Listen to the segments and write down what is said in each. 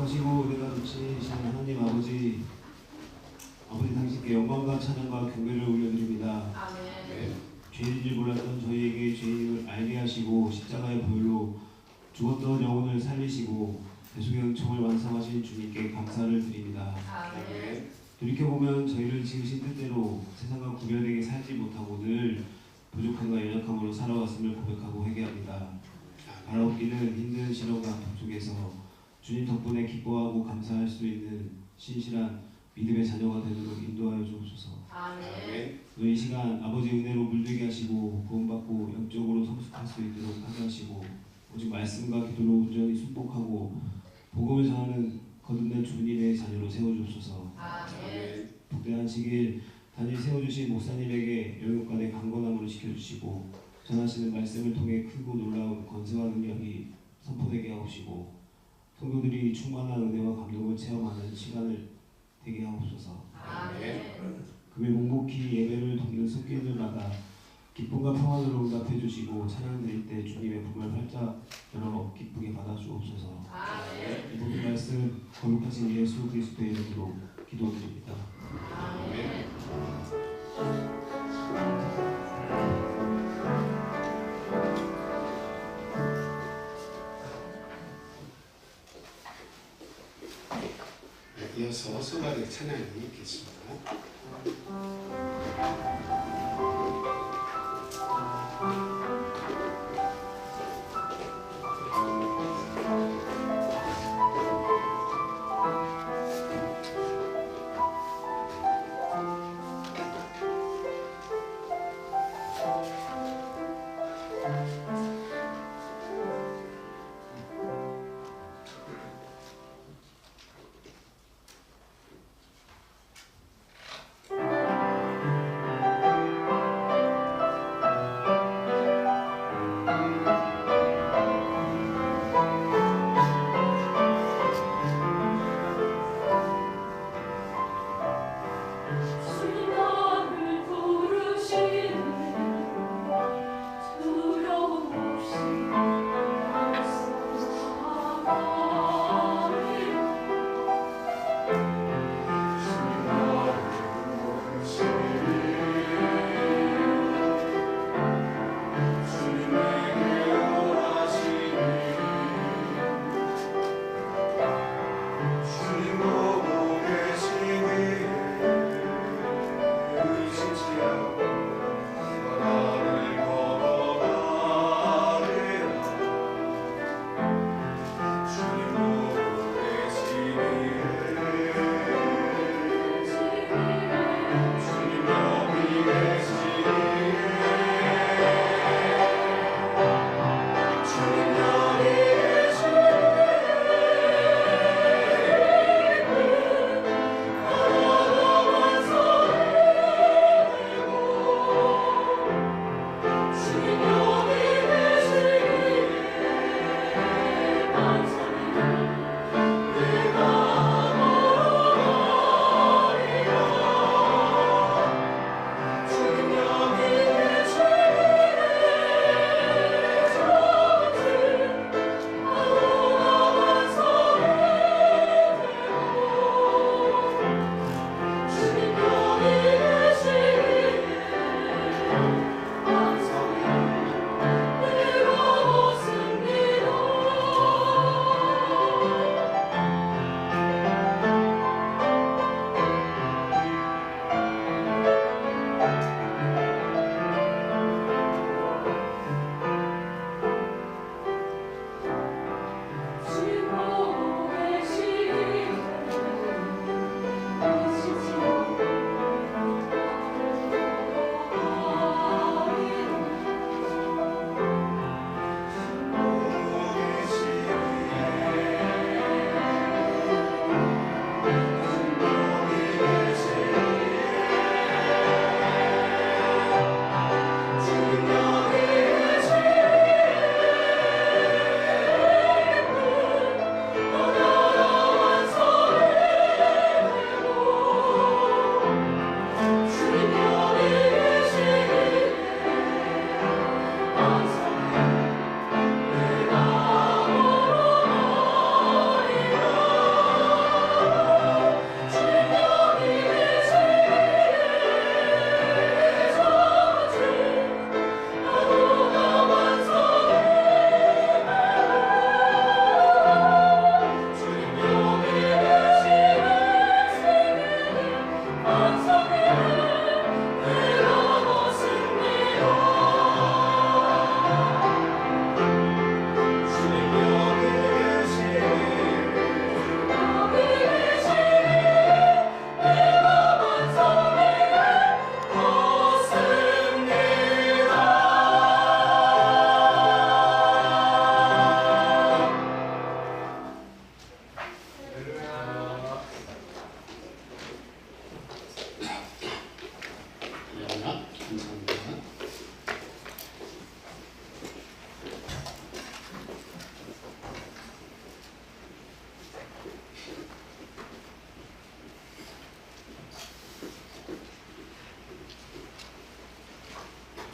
거룩하시고 은혜가 넘치신 하나님 아버지, 당신께 영광과 찬양과 경배를 올려드립니다. 아멘. 죄인인 줄 몰랐던 저희에게 죄인을 알게 하시고 십자가의 보혈로 죽었던 영혼을 살리시고 대속의 은총을 완성하신 주님께 감사를 드립니다. 아멘. 돌이켜보면 저희를 지으신 뜻대로 세상과 구별되게 살지 못하고 늘 부족함과 연약함으로 살아왔음을 고백하고 회개합니다. 바라옵기는 힘든 시련과 아픔 속에서 주님 덕분에 기뻐하고 감사할 수 있는 신실한 믿음의 자녀가 되도록 인도하여 주옵소서. 아멘. 오늘 이 시간 아버지 은혜로 물들게 하시고 구원받고 영적으로 성숙할 수 있도록 하게 하시고 오직 말씀과 기도로 온전히 순복하고 복음을 전하는 거듭난 주님의 자녀로 세워주옵소서. 아멘. 복되한 시길 단일 세워주신 목사님에게 영육간의 강건함으로 지켜주시고 전하시는 말씀을 통해 크고 놀라운 권세와 능력이 선포되게 하옵시고 성도들이 충만한 은혜와 감동을 체험하는 시간을 되게 하옵소서. 아멘. 금일 묵묵히 예배를 돕는 손길들마다 기쁨과 평안으로 응답해 주시고 찬양 드릴 때 주님의 품을 활짝 열어 기쁘게 받아 주옵소서. 아멘. 이 모든 말씀 거룩하신 예수 그리스도의 이름으로 기도드립니다. 아멘. 이어서 소가대 찬양이 있겠습니다.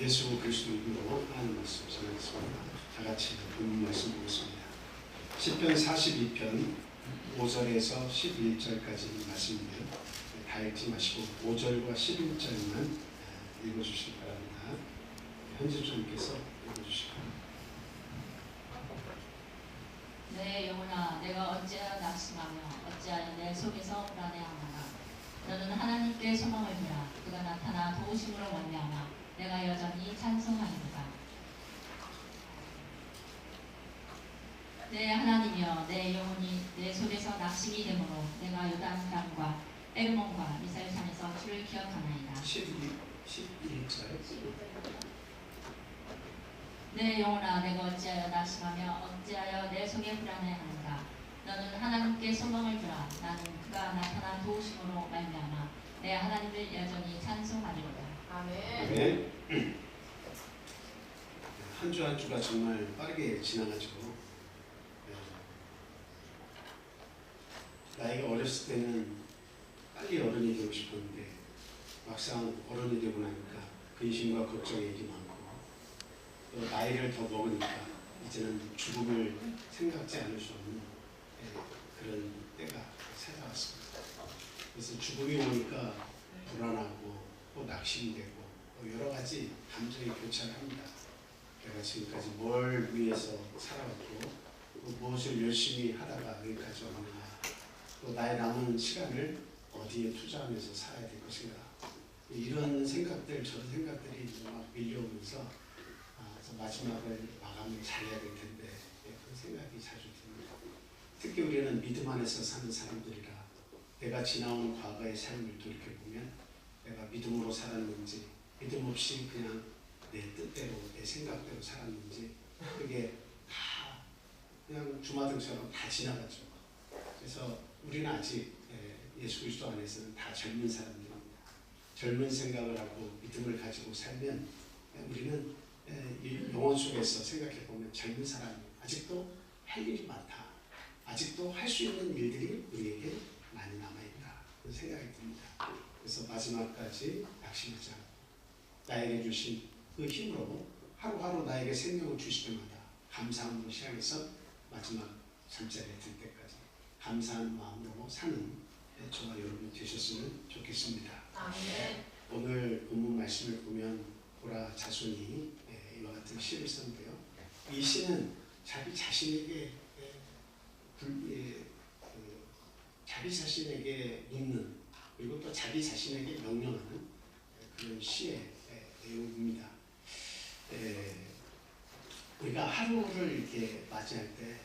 예수 그리스도 이름으로 하나님 말씀 전하겠습니다. 다 같이 본문 말씀 보겠습니다. 시편 42편 5절에서 11절까지 말씀인데요. 다 읽지 마시고 5절과 11절만 읽어주시기 바랍니다. 현지주님께서 읽어주시기 바랍니다. 내 영혼아 내가 어찌하여 낙심하며 어찌하여 내 속에서 불안해하나 너는 하나님께 소망을 두라. 그가 나타나 도우심으로 말미암아 내가 여전히 찬송하리로다. 내 하나님이여 내 영혼이 내 속에서 낙심이 되므로 내가 요단강과 에르몬과 미살산에서 주를 기억하나이다. 11절 내 영혼아 내가 어찌하여 낙심하며 어찌하여 내 속에 불안해하는가. 너는 하나님께 소망을 두라. 나는 그가 나타나 도우심으로 말미암아 내 하나님을 여전히 찬송하리로다. 아멘. 한 주 한 주가 정말 빠르게 지나가죠. 나이가 어렸을 때는 빨리 어른이 되고 싶었는데 막상 어른이 되고 나니까 근심과 걱정이 일이 많고 또 나이를 더 먹으니까 이제는 죽음을 생각지 않을 수 없는 그런 때가 찾아왔습니다. 그래서 죽음이 오니까 불안하고 또 낙심이 되고 또 여러 가지 감정이 교차합니다. 내가 지금까지 뭘 위해서 살아왔고 또 무엇을 열심히 하다가 여기까지 왔는가, 또 나의 남은 시간을 어디에 투자하면서 살아야 될 것인가, 이런 생각들, 저런 생각들이 막 밀려오면서 마지막을 마감을 잘해야 될 텐데 그런 생각이 자주 듭니다. 특히 우리는 믿음 안에서 사는 사람들이라 내가 지나온 과거의 삶을 돌이켜보면 내가 믿음으로 살았는지 믿음 없이 그냥 내 뜻대로 내 생각대로 살았는지 그게 다 그냥 주마등처럼 다 지나갔죠. 그래서 우리는 아직 예수 그리스도 안에서는 다 젊은 사람들입니다. 젊은 생각을 하고 믿음을 가지고 살면 우리는 영혼 속에서 생각해 보면 젊은 사람이 아직도 할 일이 많다. 아직도 할 수 있는 일들이 우리에게 많이 남아있다. 그런 생각이 듭니다. 그래서 마지막까지 낙심하지 않고 나에게 주신 그 힘으로 하루하루 나에게 생명을 주실 때마다 감사함으로 시작해서 마지막 잠자리에 들 때까지 감사한 마음으로 사는 저와 여러분 되셨으면 좋겠습니다. 아멘. 오늘 본문 말씀을 보면 고라 자손이 이와 같은 시를 썼는데요. 이 시는 자기 자신에게 자기 자신에게 묻는, 그리고 또 자기 자신에게 명령하는 그런 시의 내용입니다. 우리가 하루를 이렇게 맞이할 때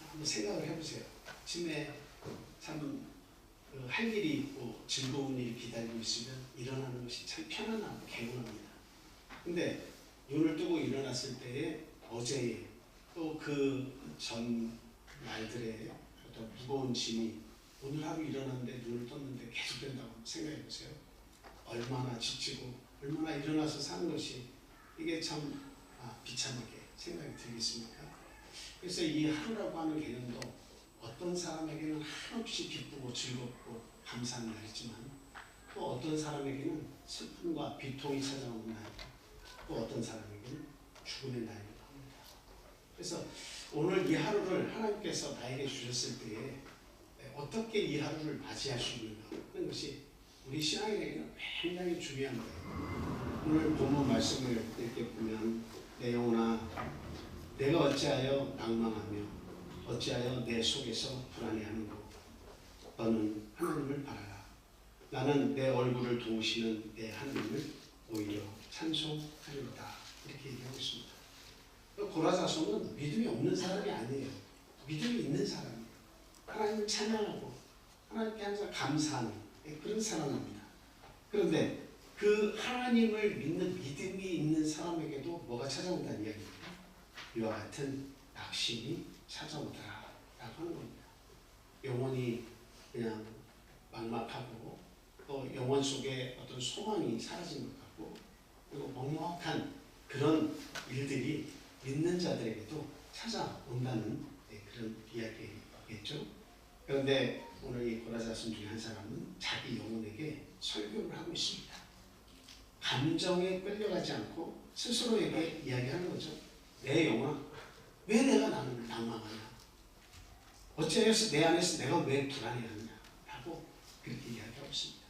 한번 생각을 해보세요. 아침에 참 할 일이 있고 즐거운 일이 기다리고 있으면 일어나는 것이 참 편안하고 개운합니다. 근데 눈을 뜨고 일어났을 때에 어제의 또 그 전 날들의 어떤 무거운 짐이 오늘 하루 일어났는데 눈을 떴는데 계속된다고 생각해 보세요. 얼마나 지치고 얼마나 일어나서 사는 것이 이게 참 비참하게 생각이 들겠습니까? 그래서 이 하루라고 하는 개념도 어떤 사람에게는 한없이 기쁘고 즐겁고 감사한 날이지만 또 어떤 사람에게는 슬픔과 비통이 찾아오는 날, 또 어떤 사람에게는 죽음의 날이기도 합니다. 그래서 오늘 이 하루를 하나님께서 나에게 주셨을 때에 어떻게 이 하루를 맞이할 수 있는가 하는 것이 우리 신앙인에게는 굉장히 중요한 거예요. 오늘 본문 말씀을 이렇게 보면 내 영혼아 내가 어찌하여 낭망하며 어찌하여 내 속에서 불안해하는고 너는 하나님을 바라라. 나는 내 얼굴을 도우시는 내 하나님을 오히려 찬송하리로다. 이렇게 얘기하고 있습니다. 고라 자손은 믿음이 없는 사람이 아니에요. 믿음이 있는 사람이에요. 하나님을 찬양하고 하나님께 항상 감사하는 그런 사람입니다. 그런데 그 하나님을 믿는 믿음이 있는 사람에게도 뭐가 찾아온다는 이야기입니다. 이와 같은 낙심이 찾아오더라 라고 하는 겁니다. 영혼이 그냥 막막하고 또 영혼 속에 어떤 소망이 사라진 것 같고 그리고 먹먹한 그런 일들이 믿는 자들에게도 찾아온다는 그런 이야기겠죠. 그런데 오늘 이 고라 자손 중에 한 사람은 자기 영혼에게 설교를 하고 있습니다. 감정에 끌려가지 않고 스스로에게 이야기하는 거죠. 내 영혼아, 왜 내가 나는 낭망하냐? 어찌하여서 내 안에서 내가 왜 불안해하느냐? 라고 그렇게 이야기하고 있습니다.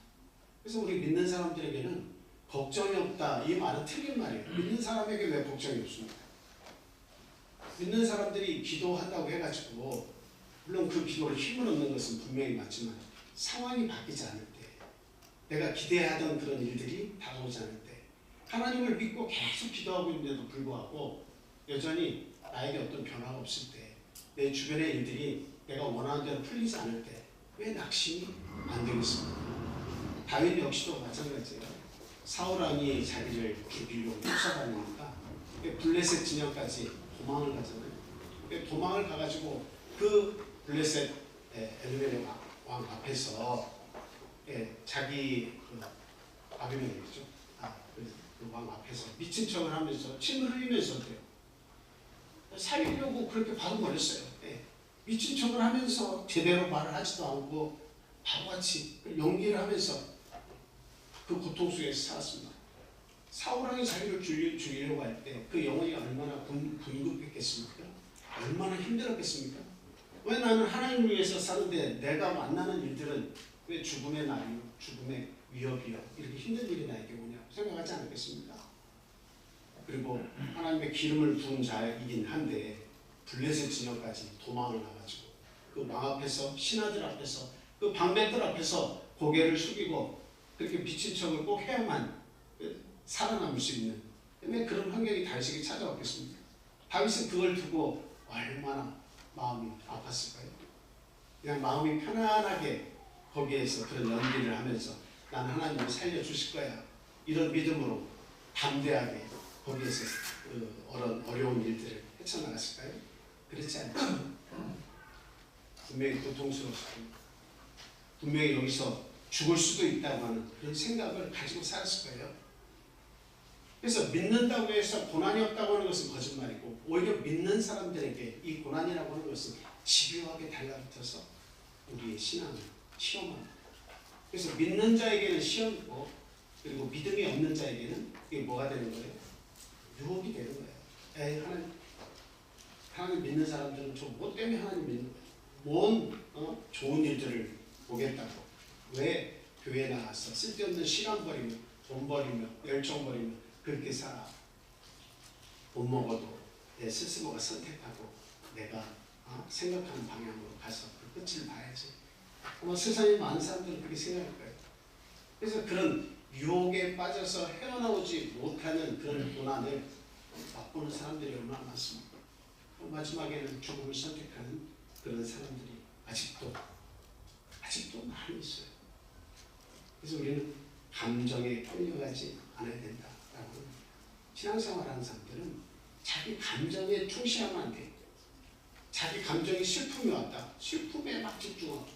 그래서 우리 믿는 사람들에게는 걱정이 없다. 이 말은 틀린 말이에요. 믿는 사람에게 왜 걱정이 없습니까? 믿는 사람들이 기도한다고 해가지고 물론 그 기도를 힘을 얻는 것은 분명히 맞지만 상황이 바뀌지 않을 때, 내가 기대하던 그런 일들이 다가오지 않을 때, 하나님을 믿고 계속 기도하고 있는데도 불구하고 여전히 나에게 어떤 변화가 없을 때, 내 주변의 일들이 내가 원하는 대로 풀리지 않을 때 왜 낙심이 안 되겠습니까? 다윗 역시도 마찬가지예요. 사울 왕이 자기를 죽이려고 쫓아다니니까 블레셋 진영까지 도망을 가잖아요. 도망을 가가지고 그 블레셋 엘르멜렉 왕 앞에서 자기 아비멜렉이죠. 그 왕 앞에서 미친 척을 하면서 침을 흘리면서도요. 살리려고 그렇게 받아버렸어요. 미친 척을 하면서 제대로 말을 하지도 않고 바보같이 연기를 하면서 그 고통 속에서 살았습니다. 사울왕이 자기를 죽이려고 할 때 그 영혼이 얼마나 궁극했겠습니까? 얼마나 힘들었겠습니까? 왜 나는 하나님을 위해서 사는데 내가 만나는 일들은 왜 죽음의 날이요, 죽음의 위협이요, 이렇게 힘든 일이 나에게 오냐고 생각하지 않았겠습니까? 그리고 하나님의 기름을 부은 자이긴 한데 블레셋 진영까지 도망을 나가지고 그 왕 앞에서, 신하들 앞에서, 그 방백들 앞에서 고개를 숙이고 그렇게 미친 척을 꼭 해야만 살아남을 수 있는, 왜 그런 환경이 다윗에게 찾아왔겠습니까? 다윗은 그걸 두고 얼마나 마음이 아팠을까요? 그냥 마음이 편안하게 거기에서 그런 연기를 하면서 나는 하나님을 살려주실 거야, 이런 믿음으로 담대하게 거기에서 어려운 일들을 헤쳐나갔을까요? 그렇지 않죠. 분명히 고통스러웠을 겁니다. 분명히 여기서 죽을 수도 있다고 하는 그런 생각을 가지고 살았을 거예요. 그래서 믿는다고 해서 고난이 없다고 하는 것은 거짓말이고, 오히려 믿는 사람들에게 이 고난이라고 하는 것은 집요하게 달라붙어서 우리의 신앙을 시험합니다. 그래서 믿는 자에게는 시험이고, 그리고 믿음이 없는 자에게는 이게 뭐가 되는 거예요? 유혹이 되는 거예요. 하나님 믿는 사람들은 저 뭐 때문에 하나님 믿는 거예요? 뭔 좋은 일들을 보겠다고, 왜 교회 나가서 쓸데없는 시간 버리며 돈 버리며 열정 버리며 그렇게 살아? 못 먹어도 내 스스로가 선택하고 내가 생각하는 방향으로 가서 그 끝을 봐야지. 아마 세상에 많은 사람들은 그렇게 생각할 거예요. 그래서 그런 유혹에 빠져서 헤어나오지 못하는 그런 고난을 맛보는 사람들이 얼마나 많습니까? 마지막에는 죽음을 선택하는 그런 사람들이 아직도 많이 있어요. 그래서 우리는 감정에 끌려가지 않아야 된다라고. 신앙생활하는 사람들은 자기 감정에 충실하면 안 돼요. 자기 감정이 슬픔이 왔다, 슬픔에 막 집중하고,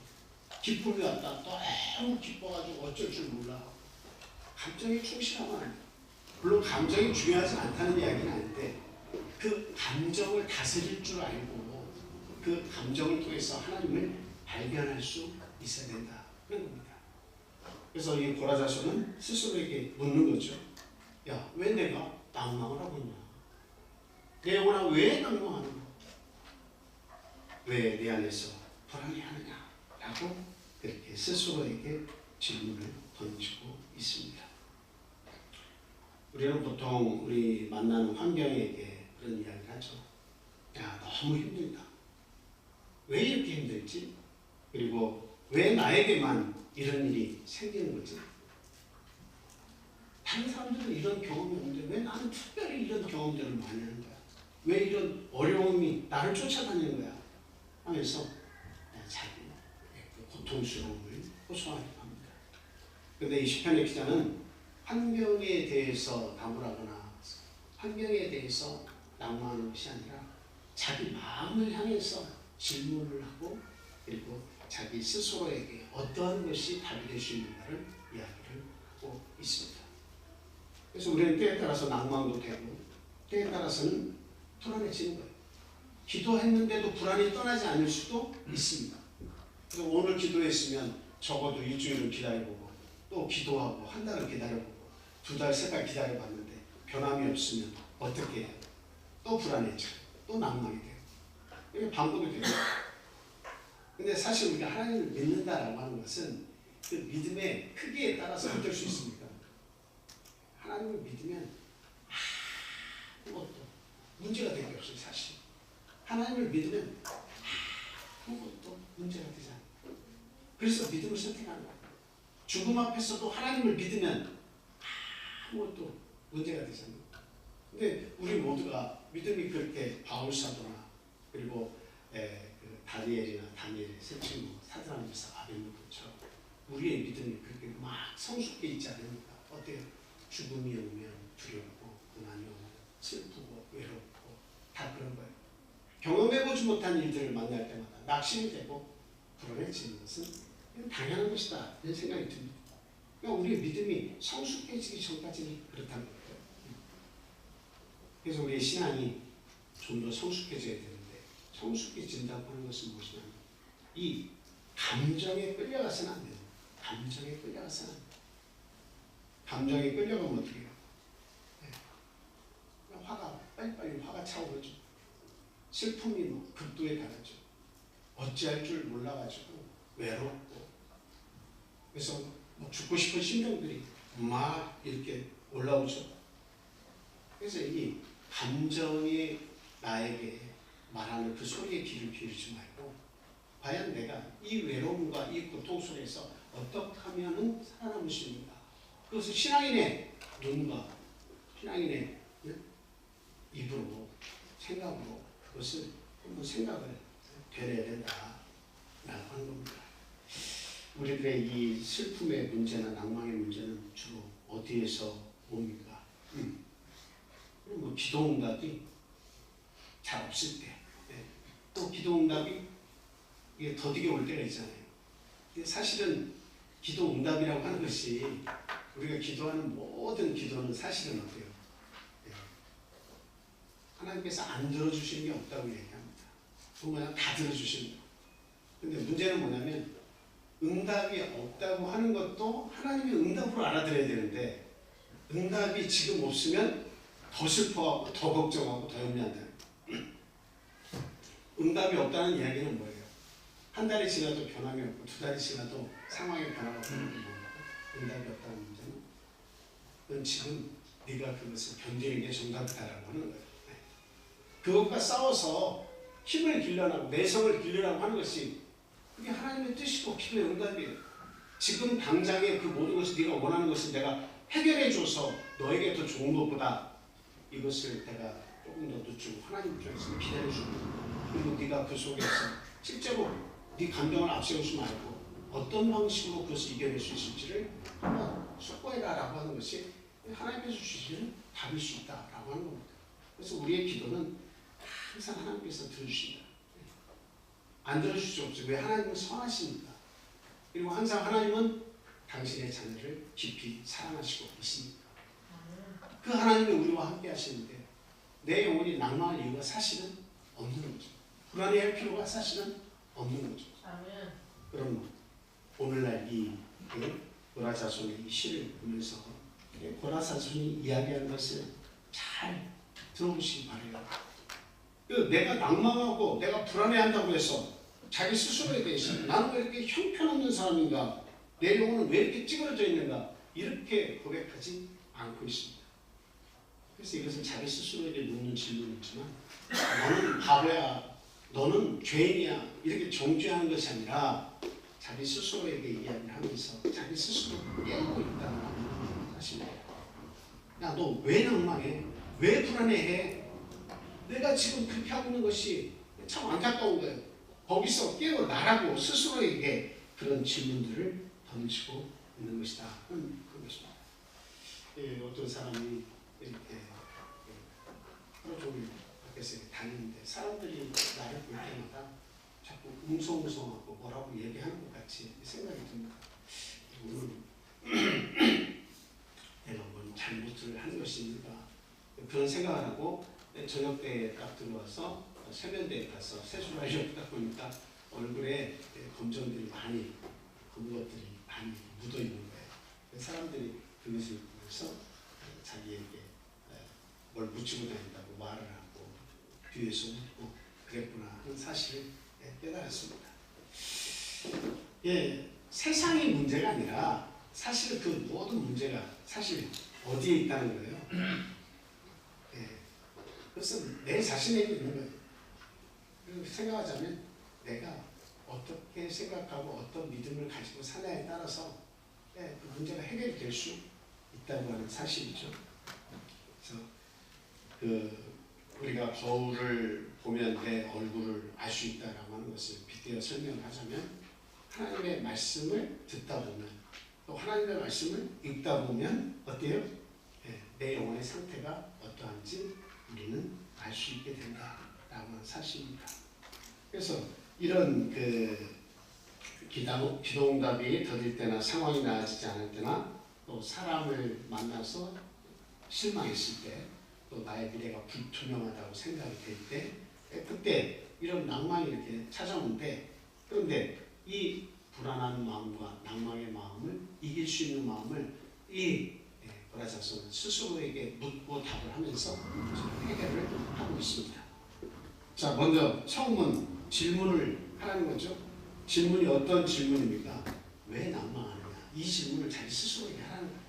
기쁨이 왔다, 너무 기뻐가지고 어쩔 줄 몰라. 감정에 충실하면 안 돼요. 물론 감정이 중요하지 않다는 이야기는 아닌데, 그 감정을 다스릴 줄 알고 그 감정을 통해서 하나님을 발견할 수 있어야 된다는 겁니다. 그래서 이 고라자손은 스스로에게 묻는 거죠. 야, 왜 내가 낭망을 하고 있냐? 내 영혼아, 왜 낭망하는가? 왜 내 안에서 불안해하느냐? 라고 그렇게 스스로에게 질문을 던지고 있습니다. 우리는 보통 우리 만나는 환경에게 그런 이야기를 하죠. 야, 너무 힘들다. 왜 이렇게 힘들지? 그리고 왜 나에게만 이런 일이 생기는 거지? 다른 사람들은 이런 경험이 없는데 왜 나는 특별히 이런 경험들을 많이 하는 거야? 왜 이런 어려움이 나를 쫓아다니는 거야? 하면서 자기 고통스러움을 호소하기도 합니다. 그런데 이 시편의 기자는 환경에 대해서 나무라거나 환경에 대해서 낭만하는 것이 아니라 자기 마음을 향해서 질문을 하고, 그리고 자기 스스로에게 어떠한 것이 답이 될 수 있는가를 이야기를 하고 있습니다. 그래서 우리는 때에 따라서 낭만도 되고 때에 따라서는 불안해지는 거예요. 기도했는데도 불안이 떠나지 않을 수도 있습니다. 그래서 오늘 기도했으면 적어도 일주일을 기다려보고, 또 기도하고 한 달을 기다려보고, 두 달, 세 달 기다려봤는데 변함이 없으면 어떻게 해요? 또 불안해져. 또 낭망이 돼요. 이게 반복이 돼요. 근데 사실 우리가 하나님을 믿는다라고 하는 것은 그 믿음의 크기에 따라서 어쩔 수 있습니까? 하나님을 믿으면 아무것도 문제가 될 게 없어요. 사실 하나님을 믿으면 아무것도 문제가 되지 않아요. 그래서 믿음을 선택하는 거예요. 죽음 앞에서도 하나님을 믿으면 아무것도 문제가 되지 않아요. 근데 우리 모두가 믿음이 그렇게 바울 사도나 그리고 그 다니엘이나 다니엘의 세 친구 사드락미사 아벤노고처럼 우리의 믿음이 그렇게 막 성숙해 있지 않습니까? 어때요? 죽음이 오면 두렵고 고난이 오면 슬프고 외롭고 다 그런 거예요. 경험해보지 못한 일들을 만날 때마다 낙심이 되고 불안해지는 것은 당연한 것이다 이런 생각이 듭니다. 그러니까 우리의 믿음이 성숙해지기 전까지는 그렇다는 거예요. 그래서 우리의 신앙이 좀 더 성숙해져야 되는데 성숙해진다고 하는 것은 무엇이냐면 이 감정에 끌려가서는 안 됩니다. 감정에 끌려가서는 안 됩니다. 감정에 끌려가면 어떻게 해요? 화가 빨리빨리 화가 차오르죠. 슬픔이 뭐 극도에 달하죠. 어찌할 줄 몰라가지고 외롭고 그래서 뭐 죽고 싶은 심정들이 막 이렇게 올라오죠. 그래서 이 감정이 나에게 말하는 그 소리에 귀를 기울이지 말고 과연 내가 이 외로움과 이 고통 속에서 어떻게 하면 살아남을 수 있는가. 그것을 신앙인의 눈과 신앙인의 입으로 생각으로 그것을 한번 생각을 되려야 된다라고 하는 겁니다. 우리들의 이 슬픔의 문제나 낭망의 문제는 주로 어디에서 옵니까? 뭐 기도응답이 잘 없을 때, 또 기도응답이 이게 더디게 올 때가 있잖아요. 사실은 기도응답이라고 하는 것이 우리가 기도하는 모든 기도는 사실은 어때요? 하나님께서 안 들어주시는 게 없다고 얘기합니다. 그냥 다 들어주십니다. 근데 문제는 뭐냐면 응답이 없다고 하는 것도 하나님의 응답으로 알아들어야 되는데 응답이 지금 없으면 더 슬퍼하고 더 걱정하고 더 염려한다. 응답이 없다는 이야기는 뭐예요? 한 달이 지나도 변함이 없고 두 달이 지나도 상황의 변화가 없는 게 뭡니까? 응답이 없다는 문제는 넌 지금 네가 그것을 견디는 게 정답이다라고 하는 거예요. 그것과 싸워서 힘을 길러나고 내성을 길러나고 하는 것이 그게 하나님의 뜻이고 기도의 응답이에요. 지금 당장에 그 모든 것을 네가 원하는 것을 내가 해결해줘서 너에게 더 좋은 것보다 이것을 내가 조금 더 늦추고 하나님 입장에서 기다려주고 그리고 네가 그 속에서 실제로 네 감정을 앞세우지 말고 어떤 방식으로 그것을 이겨낼 수 있을지를 한번 숙고해라 라고 하는 것이 하나님께서 주시는 답일 수 있다라고 하는 겁니다. 그래서 우리의 기도는 항상 하나님께서 들어주신다. 안 들어줄 수 없죠. 왜? 하나님은 선하십니다. 그리고 항상 하나님은 당신의 자녀를 깊이 사랑하시고 있습니다. 그 하나님이 우리와 함께 하시는데 내 영혼이 낭망할 이유가 사실은 없는 거죠. 불안해할 필요가 사실은 없는 거죠. 그럼 오늘날 이 고라자손의 이 시를 보면서 고라자손이 이야기하는 것을 잘 들어보시기 바래요. 내가 낭망하고 내가 불안해한다고 해서 자기 스스로에 대해서 나는 왜 이렇게 형편없는 사람인가, 내 영혼은 왜 이렇게 찌그러져 있는가 이렇게 고백하지 않고 있습니다. 그래서 이것은 자기 스스로에게 묻는 질문이지만 너는 바보야, 너는 죄인이야 이렇게 정죄하는 것이 아니라 자기 스스로에게 이야기를 하면서 자기 스스로 깨우고 있다는 사실이에요. 야, 너 왜 낭망해? 왜 불안해해? 내가 지금 그렇게 하고 있는 것이 참 안타까운 거예요. 거기서 깨어나라고 스스로에게 그런 질문들을 던지고 있는 것이다. 그런 것입니다. 어떤 사람이 이렇게 하루 종일 밖에서 다니는데 사람들이 나를 볼 때마다 자꾸 웅성웅성하고 뭐라고 얘기하는 것 같이 생각이 듭니다. 오늘 내가 뭔 잘못을 한 것이 있는가 그런 생각을 하고 저녁 때에 딱 들어와서 세면대에 가서 세수를 하려고 딱 보니까 얼굴에 검정들이 많이 검은 것들이 많이 묻어 있는 거예요. 사람들이 그것을 보면서 자기에게 뭘 묻히고 다닌다고 말을 하고 뒤에서 묻고 그랬구나 하는 사실을 깨달았습니다. 예, 세상의 문제가 아니라 사실은 그 모든 문제가 사실 어디에 있다는 거예요. 예, 그것은 내 자신에게 있는 거예요. 그리고 생각하자면 내가 어떻게 생각하고 어떤 믿음을 가지고 사냐에 따라서 그 문제가 해결될 수 있다고 하는 사실이죠. 그래서 우리가 거울을 보면 내 얼굴을 알 수 있다라고 하는 것을 빗대어 설명을 하자면 하나님의 말씀을 듣다 보면 또 하나님의 말씀을 읽다 보면 어때요? 내 영혼의 상태가 어떠한지 우리는 알 수 있게 된다라고 하는 사실입니다. 그래서 이런 기도응답이 더딜 때나 상황이 나아지지 않을 때나 또 사람을 만나서 실망했을 때 또 나의 미래가 불투명하다고 생각이 될 때 그때 이런 낭만이 이렇게 찾아오는데 그런데 이 불안한 마음과 낭만의 마음을 이길 수 있는 마음을 이 고라자손은 스스로에게 묻고 답을 하면서 해결을 하고 있습니다. 자, 먼저 처음은 질문을 하라는 거죠. 질문이 어떤 질문입니까? 왜 낭만하느냐? 이 질문을 자기 스스로에게 하라는 거예요.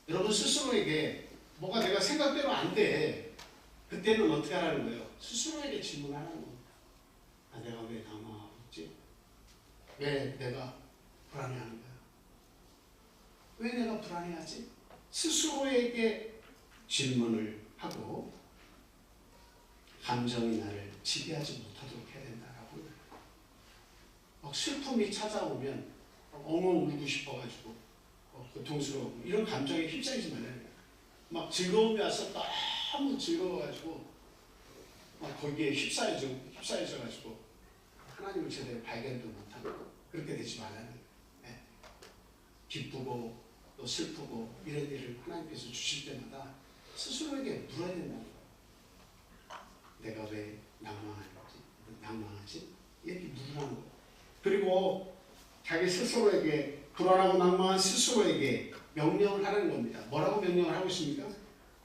여러분 스스로에게 뭐가 내가 생각대로 안 돼. 그때는 어떻게 하라는 거예요? 스스로에게 질문하라는 겁니다. 아, 내가 왜 낭만하고 있지? 왜 내가 불안해하는 거야? 왜 내가 불안해하지? 스스로에게 질문을 하고 감정이 나를 지배하지 못하도록 해야 된다라고. 막 슬픔이 찾아오면 엉엉 울고 싶어가지고 고통스러워 이런 감정에 휩싸이지 말라는 거예요. 막 즐거움이 와서 너무 즐거워가지고 막 거기에 휩싸여져가지고 하나님을 제대로 발견도 못하고 그렇게 되지 말라는 거예요. 네. 기쁘고 또 슬프고 이런 일을 하나님께서 주실 때마다 스스로에게 물어야 된다는 거예요. 내가 왜 낭망하지? 이렇게 물으라는 거예요. 그리고 자기 스스로에게 불안하고 낭망한 스스로에게 명령을 하라는 겁니다. 뭐라고 명령을 하고 있습니까?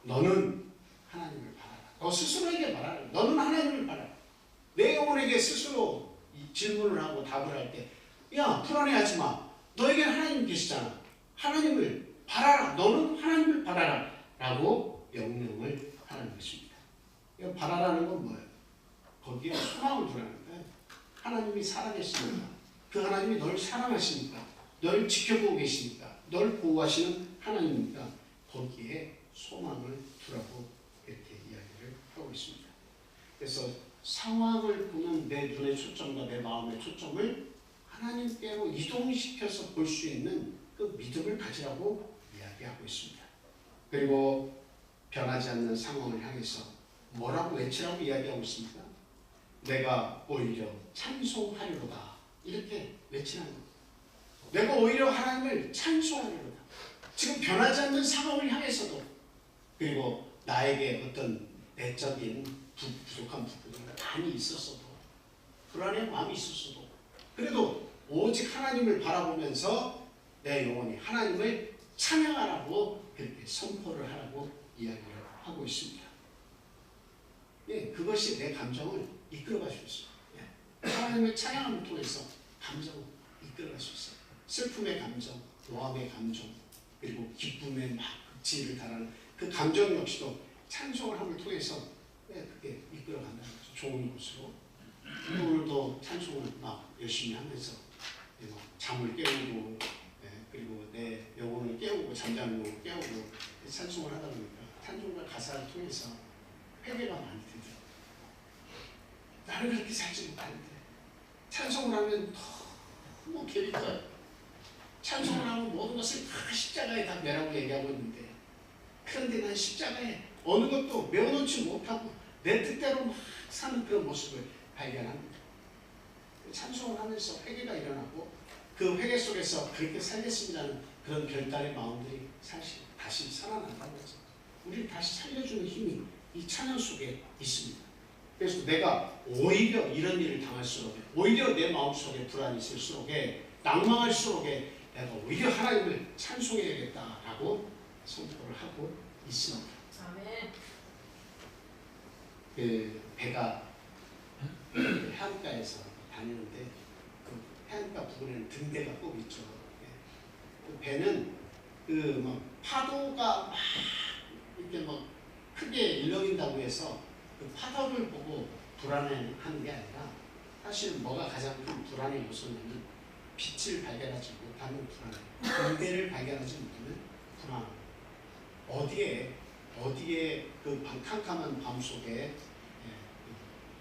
너는 하나님을 바라라. 너 스스로에게 말하라. 너는 하나님을 바라라. 내 영혼에게 스스로 질문을 하고 답을 할 때 야, 불안해하지 마. 너에게 하나님 계시잖아. 하나님을 바라라. 너는 하나님을 바라라. 라고 명령을 하는 것입니다. 바라라는 건 뭐예요? 거기에 소망을 두라는 거예요. 하나님이 살아계시니까 그 하나님이 널 사랑하시니까 널 지켜보고 계시니까 널 보호하시는 하나님이니까 거기에 소망을 두라고 이렇게 이야기를 하고 있습니다. 그래서 상황을 보는 내 눈의 초점과 내 마음의 초점을 하나님께로 이동시켜서 볼 수 있는 그 믿음을 가지라고 이야기하고 있습니다. 그리고 변하지 않는 상황을 향해서 뭐라고 외치라고 이야기하고 있습니까? 내가 오히려 찬송하리로다. 이렇게 외치는 겁니다. 내가 오히려 하나님을 찬송하리로다. 지금 변하지 않는 상황을 향해서도 그리고 나에게 어떤 내적인 부족한 부분이 많이 있었어도 불안의 마음이 있었어도 그래도 오직 하나님을 바라보면서 내 영혼이 하나님을 찬양하라고 그렇게 선포를 하라고 이야기를 하고 있습니다. 예, 그것이 내 감정을 이끌어갈 수 있어요. 예, 하나님을 찬양함을 통해서 감정을 이끌어갈 수 있어요. 슬픔의 감정, 노함의 감정, 그리고 기쁨의 막 극치를 달하는 그 감정 역시도 찬송을 함을 통해서 그렇게 이끌어간다는 거죠. 좋은 곳으로. 오늘도 찬송을 막 열심히 하면서 잠을 깨우고 그리고 내 영혼을 깨우고 잠자는 영혼을 깨우고 찬송을 하다 보니까 찬송과 가사를 통해서 회개가 많이 되죠. 나는 그렇게 살지 못하는데 찬송을 하면 너무 괴리가요. 찬송을 하면 모든 것을 다 십자가에 다 매라고 얘기하고 있는데 그런데 난 십자가에 어느 것도 메워놓지 못하고 내 뜻대로 막 사는 그런 모습을 발견합니다. 찬송을 하면서 회개가 일어나고 그 회개 속에서 그렇게 살겠습니다는 그런 결단의 마음들이 사실 다시 살아난다는 거죠. 우리를 다시 살려주는 힘이 이 찬양 속에 있습니다. 그래서 내가 오히려 이런 일을 당할수록 오히려 내 마음속에 불안이 있을수록 낭망할수록 내가 오히려 하나님을 찬송해야겠다라고 선포를 하고 있습니다. 아멘. 배가 해안가에서 다니는데 그 해안가 부근에는 등대가 꼭 있죠. 그 배는 그 막 파도가 막 이렇게 막 크게 일렁인다고 해서 그 파도를 보고 불안해하는 게 아니라 사실 뭐가 가장 큰 불안의 요소냐면 빛을 발견하지 못하면 불안해. 등대를 발견하지 못하면 불안. 어디에 그 캄캄한 밤 속에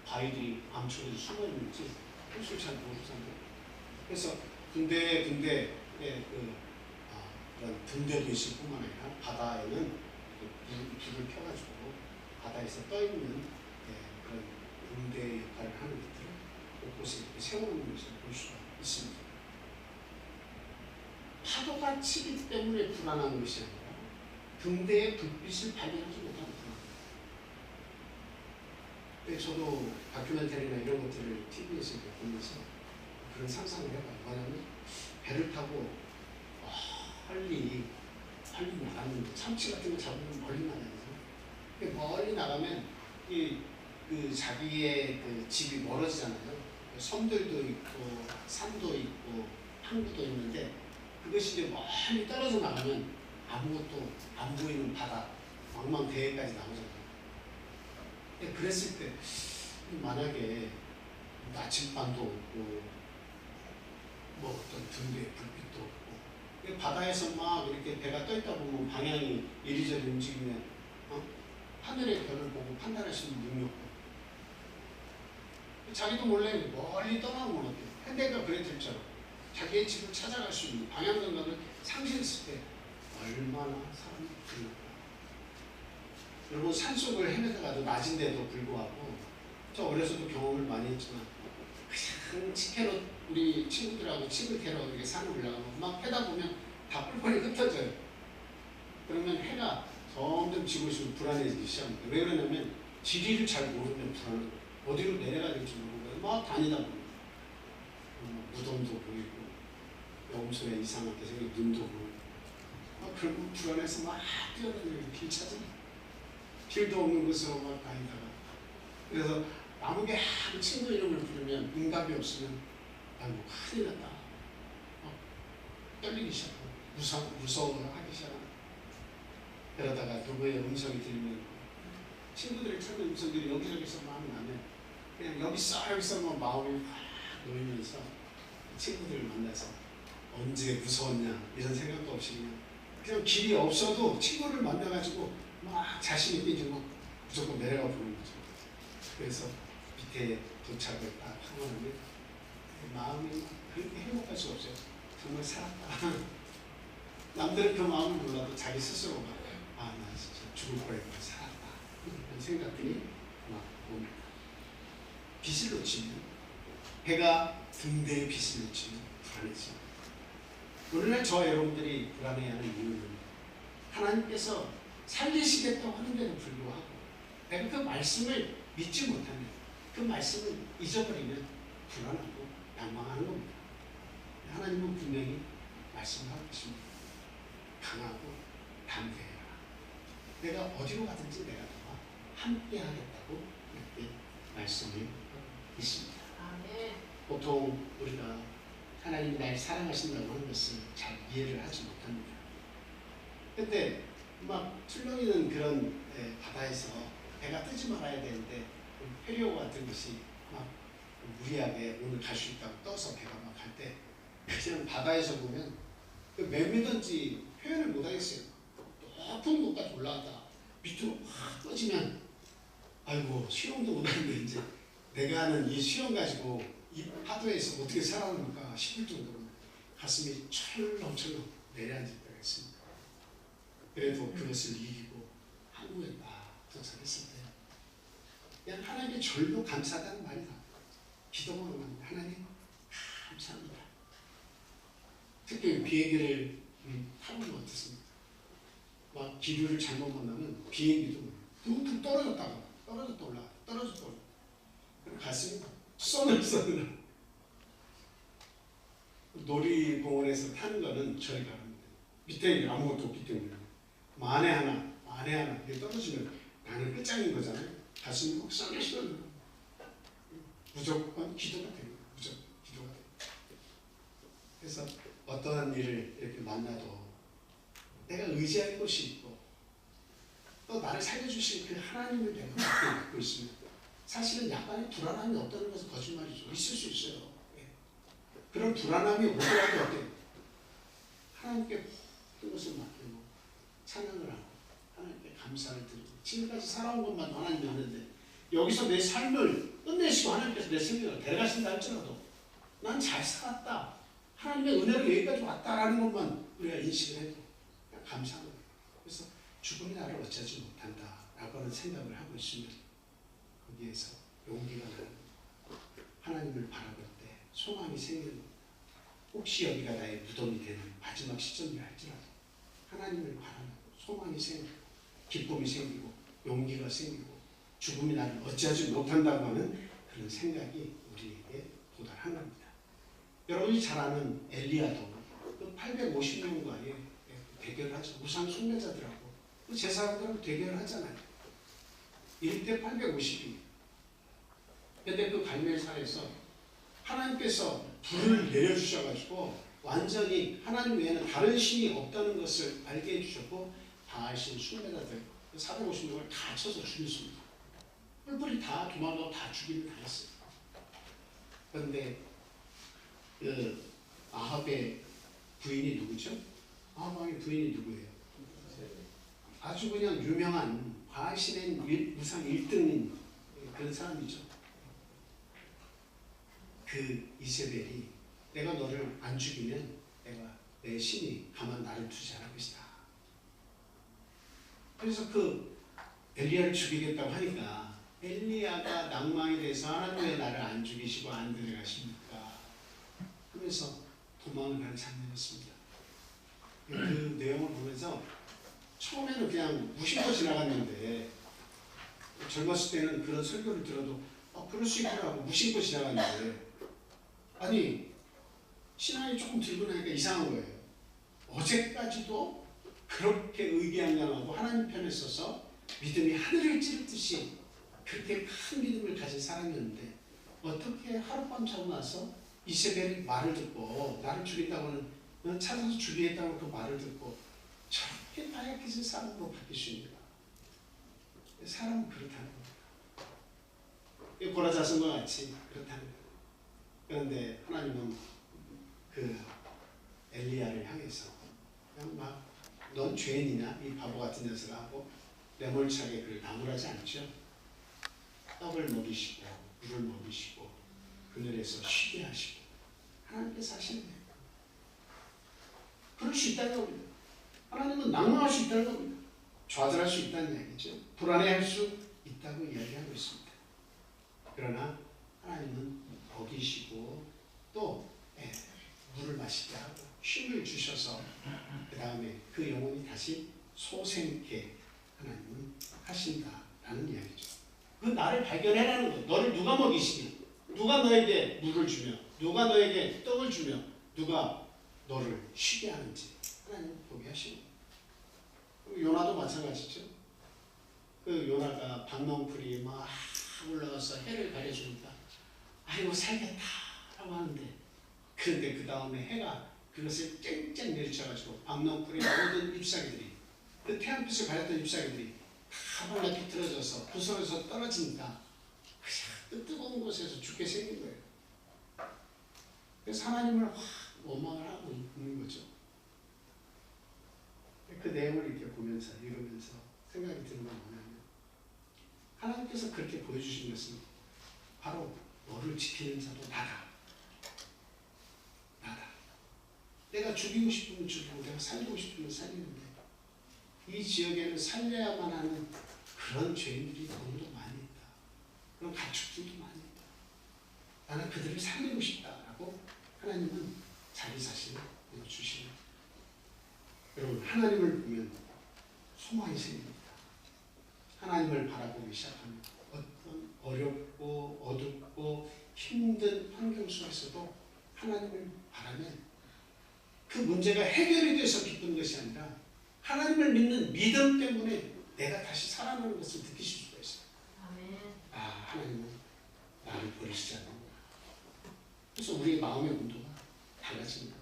바위들이 암초에 숨어 있는지 그것을 잘 모르잖아요. 그래서 근데 그런 등대도 있을 뿐만 아니라 바다에는 불을 펴가지고 바다에서 떠 있는 그런 등대 역할을 하는 것들을 곳곳에 이렇게 세워놓는 것을 볼 수가 있습니다. 파도가 치기 때문에 불안한 것이 아니라 등대의 불빛을 발견하지 못하는 불안. 저도 다큐멘터리나 이런 것들을 TV에서 보면서 그런 상상을 해봐요. 뭐냐면 배를 타고 멀리 나가는 참치 같은 거 잡으면 멀리 나가면서 멀리 나가면 그 자기의 그 집이 멀어지잖아요. 섬들도 있고 산도 있고 항구도 있는데 그것이 이제 멀리 떨어져 나가면 아무것도 안 보이는 바다 망망대해까지 나오잖아요. 그랬을 때 만약에 나침반도 없고 뭐 어떤 등대에 불빛도 없고 바다에서 막 이렇게 배가 떠 있다 보면 방향이 이리저리 움직이면 하늘의 별을 보고 판단할 수 있는 능력도 자기도 몰래 멀리 떠나오면 어때요? 현대가 그랬잖아. 자기의 집을 찾아갈 수 있는 방향 감각을 상실했을 때 얼마나 사람이 불안할까. 여러분 산속을 헤매다가도 낮인데도 불구하고 저 어려서도 경험을 많이 했지만 그냥 치캐로 우리 친구들하고 칩을 캐러 이렇게 산을 올라가면 막 해다 보면 다 뿔뿔이 흩어져요. 그러면 해가 점점 지고 있으면 불안해지기 시작합니다. 왜 그러냐면 지리를 잘 모르면 불안해요. 어디로 내려가야 될지 모르고 막 다니다 보면 무덤도 보이고 영수에 이상하게 생긴 눈도 보이고 결국 불안해서 막 뛰어다니는 길 찾아 길도 없는 곳으로 막 다니다가 그래서 아무개 한 친구 이름을 부르면 응답이 없으면 아이고 큰일 났다 떨리기 시작하고 무서워하기 시작하고 그러다가 누구의 음성이 들리면 친구들이 찾는 음성들이 여기저기서 막 나면 그냥 여기서만 마음이 확 놓이면서 친구들을 만나서 언제 무서웠냐 이런 생각도 없이 그냥 길이 없어도 친구를 만나가지고 막 자신 있게 이제 막 무조건 내려가 보는 거죠. 그래서 밑에 도착을 딱 하고 나면 마음이 그렇게 행복할 수 없어요. 정말 살았다. 남들은 그 마음을 몰라도 자기 스스로가 나 진짜 죽을 뻔했구나 살았다. 이런 생각들이 막 옵니다. 빛을 놓치면 배가 등대의 빛을 놓치면 불안해집니다. 오늘날 저 여러분들이 불안해하는 이유는 하나님께서 살리시겠다고 하는데도 불구하고 내가 그 말씀을 믿지 못하면 그 말씀을 잊어버리면 불안하고 양망하는 겁니다. 하나님은 분명히 말씀하고 계십니다. 강하고 담대해라. 내가 어디로 가든지 내가 너와 함께 하겠다고 이렇게 말씀을 있습니다. 아멘. 보통 우리가 하나님이 날 사랑하신다고 하는 것을 잘 이해를 하지 못합니다. 근데 막 출렁이는 그런 바다에서 배가 뜨지 말아야 되는데 회료 같은 것이 막 무리하게 오늘 갈 수 있다고 떠서 배가 막 갈 때 그냥 바다에서 보면 몇 미터인지 표현을 못 하겠어요. 높은 곳까지 올라갔다 밑으로 확 떠지면 아이고 수영도 못하는데 이제 내가 하는 이 수영 가지고 이 파도에서 어떻게 살아남을까 싶을 정도로 가슴이 철렁철렁 내려앉을 때가 있습니다. 그래도 그것을 이기고 한국에 딱 도착했을 때 그냥 하나님께 절로 감사하다는 말이다. 기도만 하면 하나님 감사합니다. 특히 비행기를 타보면 어떻습니까? 막 기류를 잘못 만나면 비행기도 뚝뚝 떨어졌다 올라가 떨어졌다 올라가 그럼 가슴이 쏘늘쏘늘. 놀이공원에서 타는 거는 저희가 합니다. 밑에 아무것도 없기 때문에 만에 하나 이게 떨어지면 나는 끝장인 거잖아요. 가슴이 막 썰리시는 무조건 기도가 되는 거예요. 무조건 기도가 돼요. 그래서 어떠한 일을 이렇게 만나도 내가 의지할 곳이 있고 또 나를 살려주실 그 하나님을 내가 갖고 있으면 사실은 약간의 불안함이 없다는 것은 거짓말이죠. 있을 수 있어요. 예. 그런 불안함이 오더라도 어때요? 하나님께 모든 것을 맡기고 찬양을 하고 하나님께 감사를 드리고 지금까지 살아온 것만 하나님이 아는데 여기서 내 삶을 끝내시고 하나님께서 내 생명을 데려가신다 할지라도 난 잘 살았다. 하나님의 은혜로 여기까지 왔다라는 것만 우리가 인식을 해도 그냥 감사한 거예요. 그래서 죽음이 나를 어찌하지 못한다라고 하는 생각을 하고 있으면 거기에서 용기가 나는 하나님을 바라볼 때 소망이 생기는 겁니다. 혹시 여기가 나의 무덤이 되는 마지막 시점이라 할지라도 하나님을 바라는 소망이 생기고 기쁨이 생기고 용기가 생기고 죽음이 나를 어찌하지 못한다고 하는 그런 생각이 우리에게 도달한 겁니다. 여러분이 잘 아는 엘리야도 그 850명과의 대결을 하죠. 우상 숭배자들하고 그 제사장들하고 대결을 하잖아요. 1대 850이. 근데 그 갈멜산에서 하나님께서 불을 내려주셔가지고 완전히 하나님 외에는 다른 신이 없다는 것을 알게 해주셨고 바알신 숭배자들 450명을 다 쳐서 죽였습니다. 뿔뿔이 다 도망가고 다 죽임을 당했어요. 그런데 그 아합의 부인이 누구죠? 아합의 부인이 누구예요? 아주 그냥 유명한 바알신의 우상 1등인 그런 사람이죠. 그 이세벨이 내가 너를 안 죽이면 내가 내 신이 가만 나를 두지 않을 것이다. 그래서 그 엘리야를 죽이겠다고 하니까 엘리야가 낭망이 돼서 하나님 왜 나를 안 죽이시고 안 데려가십니까? 하면서 도망을 가는 장면이었습니다. 그 내용을 보면서 처음에는 그냥 무심코 지나갔는데 젊었을 때는 그런 설교를 들어도 그럴 수 있구나 하고 무심코 지나갔는데 아니 신앙이 조금 들고 나니까 이상한 거예요. 어제까지도 그렇게 의기양양하고 하나님 편에 서서 믿음이 하늘을 찌르듯이 그렇게 큰 믿음을 가진 사람이었는데 어떻게 하룻밤 자고 나서 이세벨이 말을 듣고 나를 죽인다고 하는 찾아서 죽이겠다고 그 말을 듣고 저렇게 나약해진 사람으로 바뀔 수 있는가? 사람은 그렇다는 겁니다. 고라자손과 같이 그렇다는 거예요. 그런데 하나님은 그 엘리야를 향해서 그냥 막 넌 죄인이냐 이 바보 같은 녀석아 하고 매몰차게 그를 나무라지 않죠. 떡을 먹이시고 물을 먹이시고 그늘에서 쉬게 하시고 하나님께서 하시는 거예요. 그럴 수 있다는 겁니다. 하나님은 낭망할 수 있다는 겁니다. 좌절할 수 있다는 이야기죠. 불안해할 수 있다고 이야기하고 있습니다. 그러나 하나님은 먹이시고 또 물을 마시게 하고 쉼을 주셔서 그 다음에 그 영혼이 다시 소생케 하나님은 하신다라는 이야기죠. 그 나를 발견해라는 것. 너를 누가 먹이시며 누가 너에게 물을 주며 누가 너에게 떡을 주며 누가 너를 쉬게 하는지 하나님 보게 하시는 거예요. 요나도 마찬가지죠. 그 요나가 박농풀이 막 올라가서 해를 가려주니까 아이고 살겠다라고 하는데 그런데 그 다음에 해가 그것을 쨍쨍 내리쳐가지고 박농풀의 모든 잎사귀들이 그 태양빛을 가렸던 잎사귀들이 다 발라 비틀어져서 부서져서 떨어지니까 그 뜨거운 곳에서 죽게 생긴 거예요. 그래서 하나님을 확 원망을 하고 있는 거죠. 그 내용을 이렇게 보면서 읽으면서 생각이 드는 건 뭐냐면 하나님께서 그렇게 보여주신 것은 바로 너를 지키는 자도 나다. 나다. 내가 죽이고 싶으면 죽이고 내가 살리고 싶으면 살리는데 이 지역에는 살려야만 하는 그런 죄인들이 너무도 많이 있다. 그런 가축들도 많이 있다. 나는 그들을 살리고 싶다라고 하나님은 자기 자신을 주시는 거예요. 여러분 하나님을 보면 소망이 생깁니다. 하나님을 바라보기 시작하면 어떤 어렵고 어둡고 힘든 환경 속에서도 하나님을 바라면 그 문제가 해결이 돼서 기쁜 것이 아니라 하나님을 믿는 믿음 때문에 내가 다시 살아나는 것을 느끼실 수가 있어요. 아, 하나님은 나를 버리시지 않는구나. 그래서 우리의 마음의 온도가 달라집니다.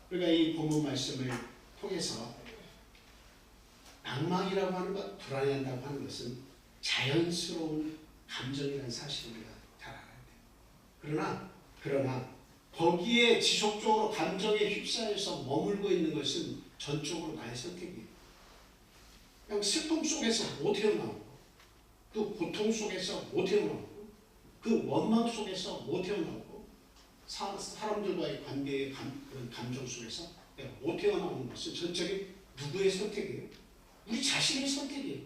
우리가 이 본문 말씀을 통해서 낭망이라고 하는 것, 불안해한다고 하는 것은 자연스러운 감정이라는 사실을 우리가 잘 알아야 돼요. 그러나 거기에 지속적으로 감정에 휩싸여서 머물고 있는 것은 전적으로 나의 선택이에요. 그냥 슬픔 속에서 못 헤어나오고, 그 고통 속에서 못 헤어나오고, 그 원망 속에서 못 헤어나오고, 사람들과의 관계의 그런 감정 속에서 내가 못 헤어나오는 것은 전적인 누구의 선택이에요? 우리 자신의 선택이에요.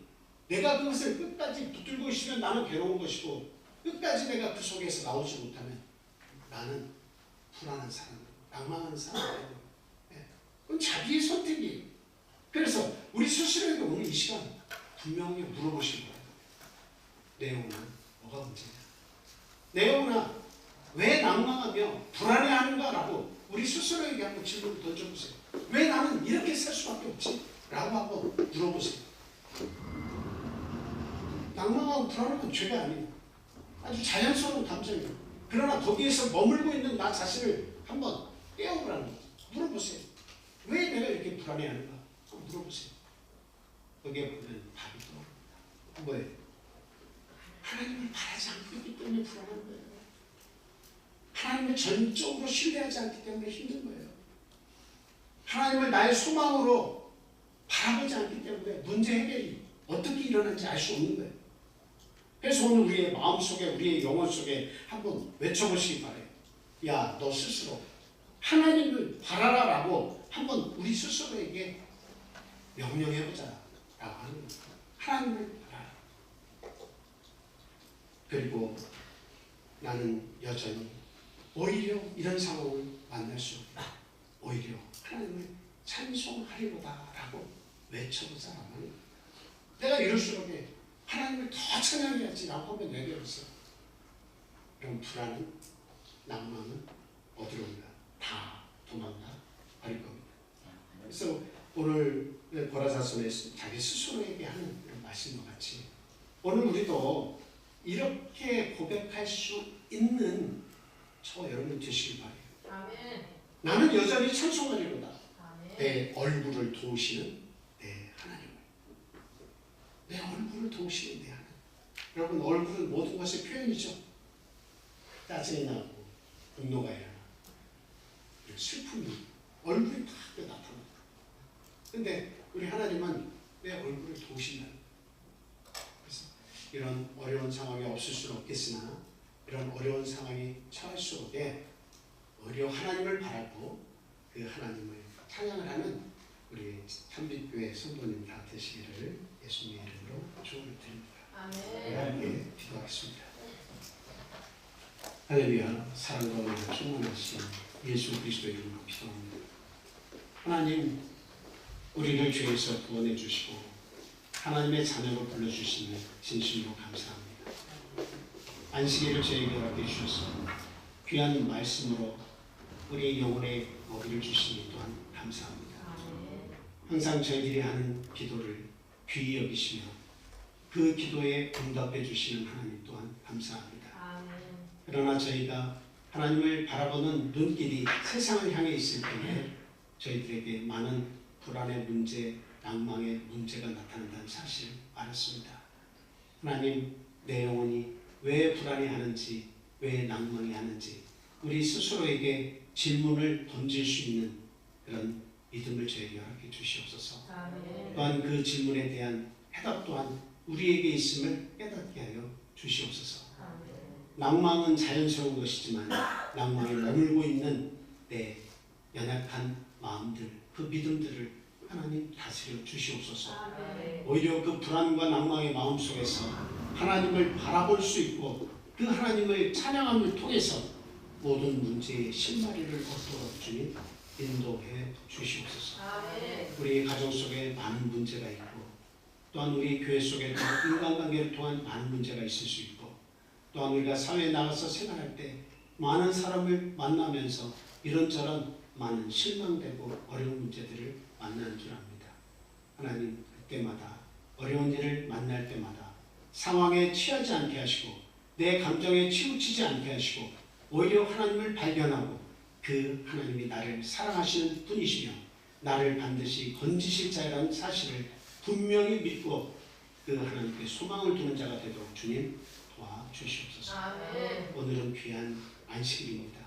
내가 그것을 끝까지 붙들고 있으면 나는 괴로운 것이고, 끝까지 내가 그 속에서 나오지 못하면 나는 불안한 사람, 낭망하는 사람이에요. 그건 자기의 선택이에요. 그래서 우리 스스로에게 오늘 이 시간 분명히 물어보신 거예요. 내 영혼아, 뭐가 문제냐? 내 영혼아, 왜 낭망하며 불안해하는가라고 우리 스스로에게 한번 질문을 던져보세요. 왜 나는 이렇게 살 수밖에 없지? 라고 한번 물어보세요. 낭망하고 불안한 건 죄가 아니에요. 아주 자연스러운 감정이에요. 그러나 거기에서 머물고 있는 나 자신을 한번 깨워보라는 거예요. 물어보세요. 왜 내가 이렇게 불안해하는가? 한번 물어보세요. 거기에 보면 답이 떠오릅니다. 뭐예요? 하나님을 바라지 않고 있기 때문에 불안한 거예요. 하나님을 전적으로 신뢰하지 않기 때문에 힘든 거예요. 하나님을 나의 소망으로 바라보지 않기 때문에 문제 해결이 어떻게 일어나는지 알 수 없는 거예요. 그래서 오늘 우리의 마음속에, 우리의 영혼 속에 한번 외쳐보시기 바래요. 야, 너 스스로 하나님을 바라라라고 한번 우리 스스로에게 명령해보자 라고 하는 겁니다. 하나님을 바라라. 그리고 나는 여전히 오히려 이런 상황을 만날 수 없다. 오히려 하나님을 찬송하리로다 라고 외쳐보자 라고 하는 거예요. 내가 이럴수록 하나님을 더 찬양해야지 라고 한번 얘기해보세요. 그럼 불안은, 낭만은 어디로 온다? 다 도망가 버릴 겁니다. 그래서 오늘 고라사손의 자기 스스로에게 하는 이런 말씀과 같이 오늘 우리도 이렇게 고백할 수 있는 저 여러분 되시길 바래요. 아멘. 나는 여전히 찬송하리로다. 아멘. 내 얼굴을 도우시는 내 하나님을. 내 얼굴을 도우시는 내 하나님. 여러분, 얼굴은 모든 것의 표현이죠. 짜증이 나고 분노가 일어나 슬픔이 얼굴이 다 나타납니다. 근데 우리 하나님은 내 얼굴을 도우신다. 그래서 이런 어려운 상황이 없을 수는 없겠으나 이런 어려운 상황이 처할수록에 오히려 하나님을 바라고 그 하나님을 찬양을 하는 우리 참빛교회 성도님 다 되시기를 예수님의 이름으로 축원을 드립니다. 아멘. 함께 기도하겠습니다. 할렐루야. 사랑과 은혜가 충만하신 예수 그리스도의 이름으로 기도합니다. 하나님, 우리를 죄에서 구원해 주시고 하나님의 자녀로 불러주시는 진심으로 감사합니다. 안식일을 저에게 허락해 주셔서 귀한 말씀으로 우리의 영혼에 먹이를 주시니 또한 감사합니다. 항상 저희들이 하는 기도를 귀히 여기시며 그 기도에 응답해 주시는 하나님 또한 감사합니다. 그러나 저희가 하나님을 바라보는 눈길이 세상을 향해 있을 때에 저희들에게 많은 불안의 문제, 낭망의 문제가 나타난다는 사실을 알았습니다. 하나님, 내 영혼이 왜 불안해하는지, 왜 낭망해하는지 우리 스스로에게 질문을 던질 수 있는 그런 믿음을 저에게 허락해 주시옵소서. 또한 그 질문에 대한 해답 또한 우리에게 있음을 깨닫게 하여 주시옵소서. 낭망은 자연스러운 것이지만 낭망에 머물고 있는 내 연약한 마음들, 그 믿음들을 하나님 다스려 주시옵소서. 오히려 그 불안과 낭망의 마음 속에서 하나님을 바라볼 수 있고 그 하나님을 찬양함을 통해서 모든 문제의 실마리를 얻도록 주님 인도해 주시옵소서. 우리 가정 속에 많은 문제가 있고 또한 우리 교회 속에 인간관계를 통한 많은 문제가 있을 수 있고 또한 우리가 사회에 나가서 생활할 때 많은 사람을 만나면서 이런저런 많은 실망되고 어려운 문제들을 만나는 줄 압니다. 하나님 그때마다 어려운 일을 만날 때마다 상황에 취하지 않게 하시고 내 감정에 치우치지 않게 하시고 오히려 하나님을 발견하고 그 하나님이 나를 사랑하시는 분이시며 나를 반드시 건지실 자라는 사실을 분명히 믿고 그 하나님께 소망을 두는 자가 되도록 주님 도와주시옵소서. 아멘. 오늘은 귀한 안식일입니다.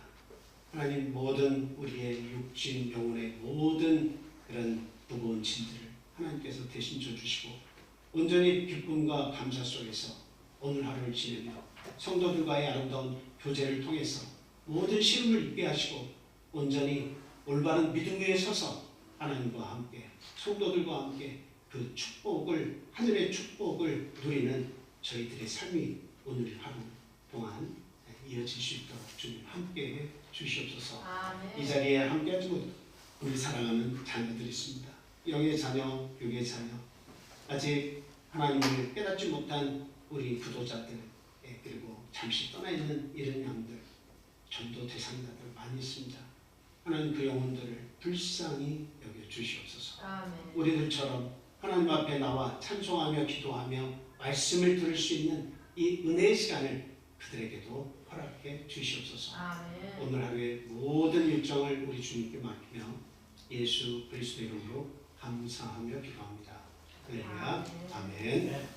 하나님 모든 우리의 육신 영혼의 모든 그런 무거운 짐들을 하나님께서 대신 져주시고 온전히 기쁨과 감사 속에서 오늘 하루를 지내며 성도들과의 아름다운 교제를 통해서 모든 시름을 잊게 하시고 온전히 올바른 믿음 위에 서서 하나님과 함께 성도들과 함께 그 축복을 하늘의 축복을 누리는 저희들의 삶이 오늘 하루 동안 이어질 수 있도록 주님 함께해 주시옵소서. 아멘. 이 자리에 함께하지 못 우리 사랑하는 자녀들이 있습니다. 영의 자녀, 육의 자녀, 아직 하나님을 깨닫지 못한 우리 부도자들, 그리고 잠시 떠나 있는 이런 양들, 전도 대상자들 많이 있습니다. 하나님 그 영혼들을 불쌍히 여겨 주시옵소서. 아멘. 우리들처럼 하나님 앞에 나와 찬송하며 기도하며 말씀을 들을 수 있는 이 은혜의 시간을 그들에게도 허락해 주시옵소서. 아멘. 오늘 하루의 모든 일정을 우리 주님께 맡기며 예수 그리스도 이름으로 감사하며 기도합니다. 할렐루야. 아멘.